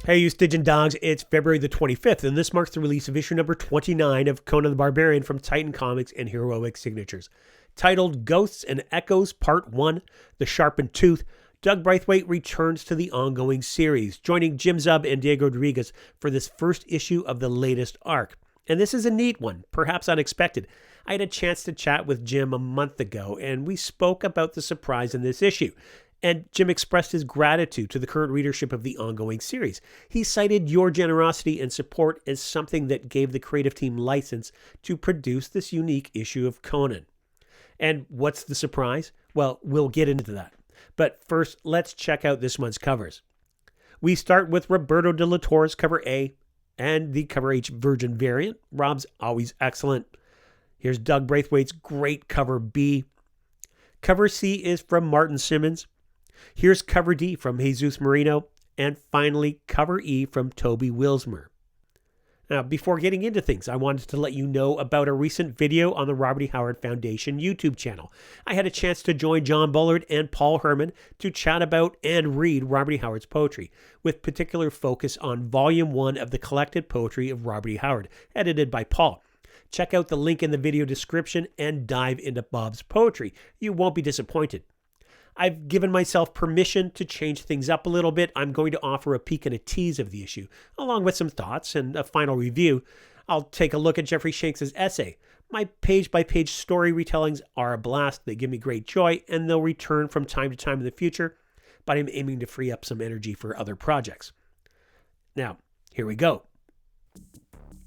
Hey, you Stygian Dogs, it's February the 25th, and this marks the release of issue number 29 of Conan the Barbarian from Titan Comics and Heroic Signatures. Titled Ghosts and Echoes Part 1, The Sharpened Tooth, Doug Braithwaite returns to the ongoing series, joining Jim Zub and Diego Rodriguez for this first issue of the latest arc. And this is a neat one, perhaps unexpected. I had a chance to chat with Jim a month ago, and we spoke about the surprise in this issue. And Jim expressed his gratitude to the current readership of the ongoing series. He cited your generosity and support as something that gave the creative team license to produce this unique issue of Conan. And what's the surprise? Well, we'll get into that. But first, let's check out this month's covers. We start with Roberto de la Torre's cover A and the cover H Virgin variant. Rob's always excellent. Here's Doug Braithwaite's great cover B. Cover C is from Martin Simmonds. Here's cover D from Jesus Merino, and finally cover E from Toby Wilsmer. Now, before getting into things, I wanted to let you know about a recent video on the Robert E. Howard Foundation YouTube channel. I had a chance to join John Bullard and Paul Herman to chat about and read Robert E. Howard's poetry, with particular focus on Volume 1 of the collected poetry of Robert E. Howard, edited by Paul. Check out the link in the video description and dive into Bob's poetry. You won't be disappointed. I've given myself permission to change things up a little bit. I'm going to offer a peek and a tease of the issue, along with some thoughts and a final review. I'll take a look at Jeffrey Shanks' essay. My page-by-page story retellings are a blast. They give me great joy, and they'll return from time to time in the future, but I'm aiming to free up some energy for other projects. Now, here we go.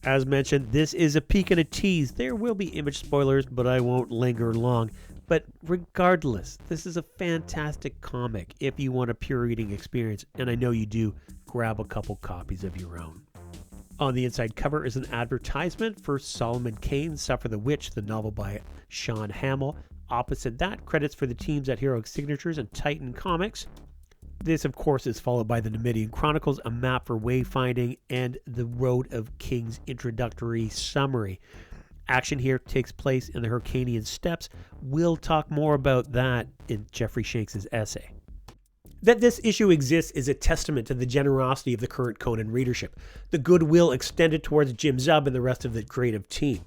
As mentioned, this is a peek and a tease. There will be image spoilers, but I won't linger long. But regardless, this is a fantastic comic. If you want a pure reading experience, and I know you do, grab a couple copies of your own. On the inside cover is an advertisement for Solomon Kane, Suffer the Witch, the novel by Shaun Hamill. Opposite that, credits for the teams at Heroic Signatures and Titan Comics. This, of course, is followed by the Numidian Chronicles, a map for wayfinding, and the Road of Kings introductory summary. Action here takes place in the Hyrcanian steppes. We'll talk more about that in Jeffrey Shanks' essay. That this issue exists is a testament to the generosity of the current Conan readership, the goodwill extended towards Jim Zub and the rest of the creative team.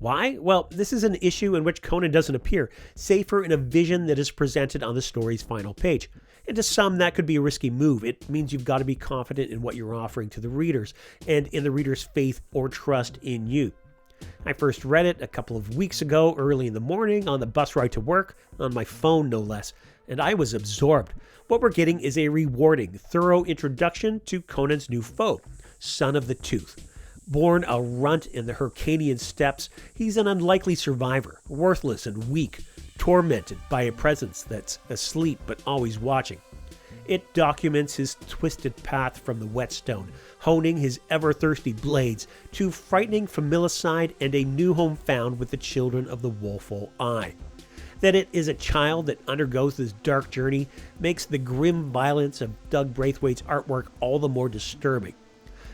Why? Well, this is an issue in which Conan doesn't appear, save for in a vision that is presented on the story's final page. And to some, that could be a risky move. It means you've got to be confident in what you're offering to the readers, and in the reader's faith or trust in you. I first read it a couple of weeks ago, early in the morning, on the bus ride to work, on my phone no less, and I was absorbed. What we're getting is a rewarding, thorough introduction to Conan's new foe, Son of the Tooth. Born a runt in the Hyrcanian steppes, he's an unlikely survivor, worthless and weak, tormented by a presence that's asleep but always watching. It documents his twisted path from the whetstone, honing his ever-thirsty blades to frightening familicide and a new home found with the children of the woeful eye. That it is a child that undergoes this dark journey makes the grim violence of Doug Braithwaite's artwork all the more disturbing.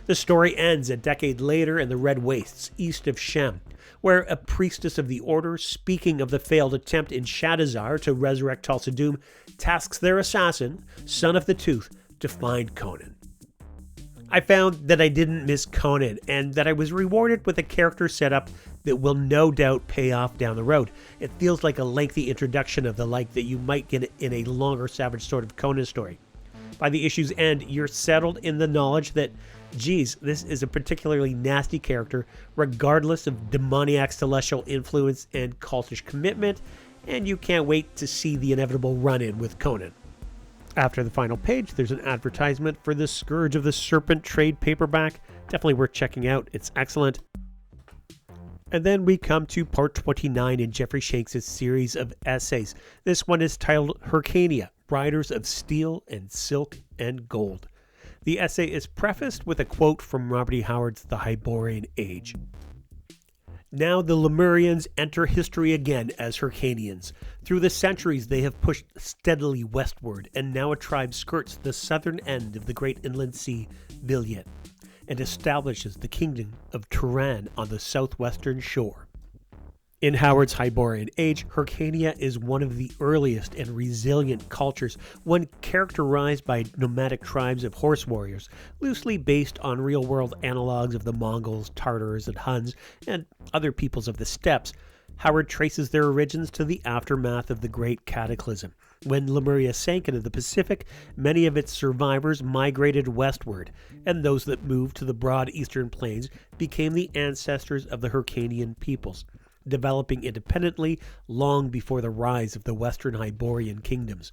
The story ends a decade later in the Red Wastes, east of Shem, where a priestess of the Order, speaking of the failed attempt in Shadazar to resurrect Talsadum, tasks their assassin, Son of the Tooth, to find Conan. I found that I didn't miss Conan, and that I was rewarded with a character setup that will no doubt pay off down the road. It feels like a lengthy introduction of the like that you might get in a longer Savage Sword of Conan story. By the issue's end, you're settled in the knowledge that, geez, this is a particularly nasty character, regardless of demoniac celestial influence and cultish commitment, and you can't wait to see the inevitable run-in with Conan. After the final page, there's an advertisement for the Scourge of the Serpent trade paperback. Definitely worth checking out. It's excellent. And then we come to part 29 in Jeffrey Shanks' series of essays. This one is titled Hyrcania, Riders of Steel and Silk and Gold. The essay is prefaced with a quote from Robert E. Howard's The Hyborian Age. Now the Lemurians enter history again as Hyrcanians. Through the centuries they have pushed steadily westward, and now a tribe skirts the southern end of the great inland sea, Vilayet, and establishes the kingdom of Turan on the southwestern shore. In Howard's Hyborian age, Hyrcania is one of the earliest and resilient cultures, one characterized by nomadic tribes of horse warriors, loosely based on real-world analogs of the Mongols, Tartars, and Huns, and other peoples of the steppes. Howard traces their origins to the aftermath of the Great Cataclysm. When Lemuria sank into the Pacific, many of its survivors migrated westward, and those that moved to the broad eastern plains became the ancestors of the Hyrcanian peoples, developing independently long before the rise of the Western Hyborian kingdoms.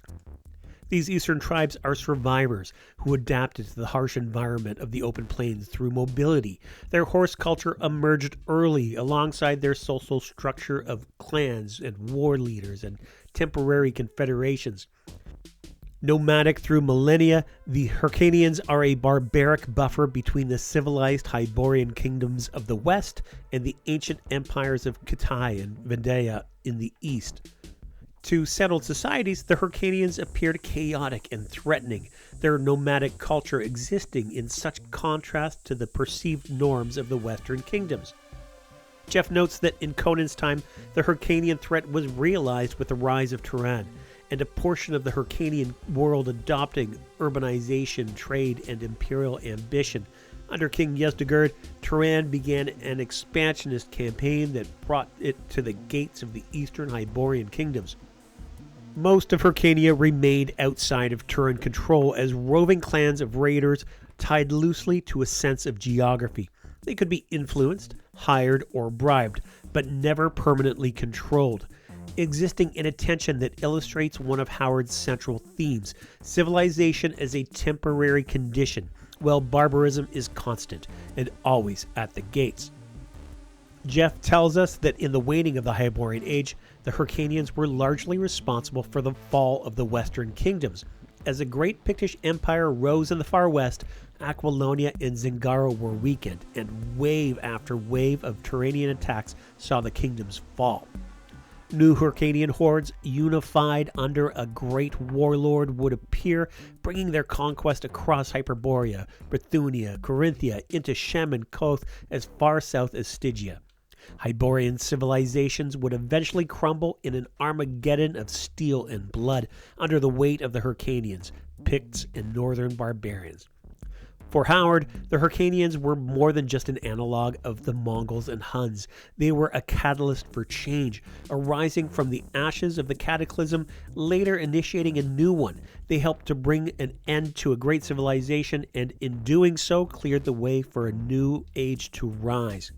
These eastern tribes are survivors who adapted to the harsh environment of the open plains through mobility. Their horse culture emerged early alongside their social structure of clans and war leaders and temporary confederations. Nomadic through millennia, the Hyrcanians are a barbaric buffer between the civilized Hyborian kingdoms of the west and the ancient empires of Kitai and Vendaya in the east. To settled societies, the Hyrcanians appeared chaotic and threatening, their nomadic culture existing in such contrast to the perceived norms of the western kingdoms. Jeff notes that in Conan's time, the Hyrcanian threat was realized with the rise of Turan, and a portion of the Hyrcanian world adopting urbanization, trade, and imperial ambition. Under King Yezdegerd, Turan began an expansionist campaign that brought it to the gates of the eastern Hyborian kingdoms. Most of Hyrcania remained outside of Turan control as roving clans of raiders tied loosely to a sense of geography. They could be influenced, hired, or bribed, but never permanently controlled, existing in a tension that illustrates one of Howard's central themes: civilization as a temporary condition, while barbarism is constant and always at the gates. Jeff tells us that in the waning of the Hyborian Age, the Hyrcanians were largely responsible for the fall of the Western kingdoms. As a great Pictish empire rose in the far west, Aquilonia and Zingaro were weakened, and wave after wave of Turanian attacks saw the kingdoms fall. New Hyrcanian hordes, unified under a great warlord, would appear, bringing their conquest across Hyperborea, Bithynia, Corinthia, into Shem and Koth, as far south as Stygia. Hyborian civilizations would eventually crumble in an Armageddon of steel and blood under the weight of the Hyrcanians, Picts, and northern barbarians. For Howard, the Hyrcanians were more than just an analog of the Mongols and Huns. They were a catalyst for change, arising from the ashes of the cataclysm, later initiating a new one. They helped to bring an end to a great civilization, and in doing so cleared the way for a new age to rise.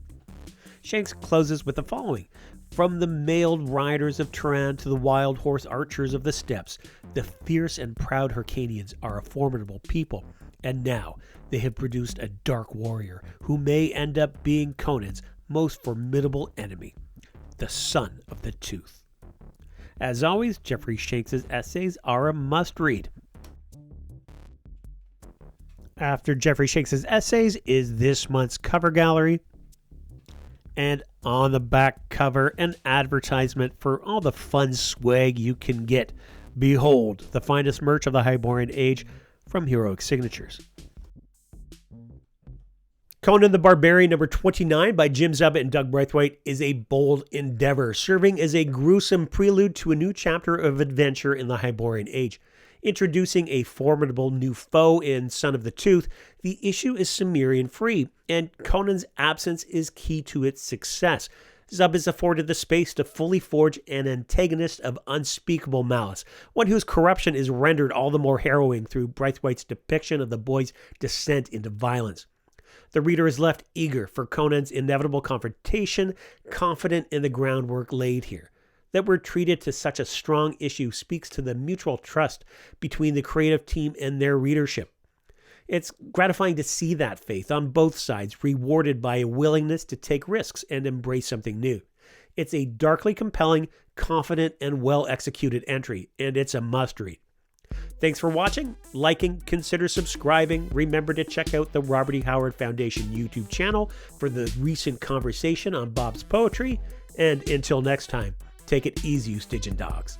Shanks closes with the following: "From the mailed riders of Turan to the wild horse archers of the steppes, the fierce and proud Hyrcanians are a formidable people. And now they have produced a dark warrior who may end up being Conan's most formidable enemy, the Son of the Tooth." As always, Jeffrey Shanks' essays are a must-read. After Jeffrey Shanks' essays is this month's cover gallery. And on the back cover, an advertisement for all the fun swag you can get. Behold, the finest merch of the Hyborian Age from Heroic Signatures. Conan the Barbarian number 29 by Jim Zubba and Doug Braithwaite is a bold endeavor, serving as a gruesome prelude to a new chapter of adventure in the Hyborian Age. Introducing a formidable new foe in Son of the Tooth, the issue is Cimmerian-free, and Conan's absence is key to its success. Zub is afforded the space to fully forge an antagonist of unspeakable malice, one whose corruption is rendered all the more harrowing through Braithwaite's depiction of the boy's descent into violence. The reader is left eager for Conan's inevitable confrontation, confident in the groundwork laid here. That we're treated to such a strong issue speaks to the mutual trust between the creative team and their readership. It's gratifying to see that faith on both sides rewarded by a willingness to take risks and embrace something new. It's a darkly compelling, confident, and well-executed entry, and it's a must-read. Thanks for watching, liking, consider subscribing. Remember to check out the Robert E. Howard Foundation YouTube channel for the recent conversation on Bob's poetry. And until next time, take it easy, you Stygian Dogs.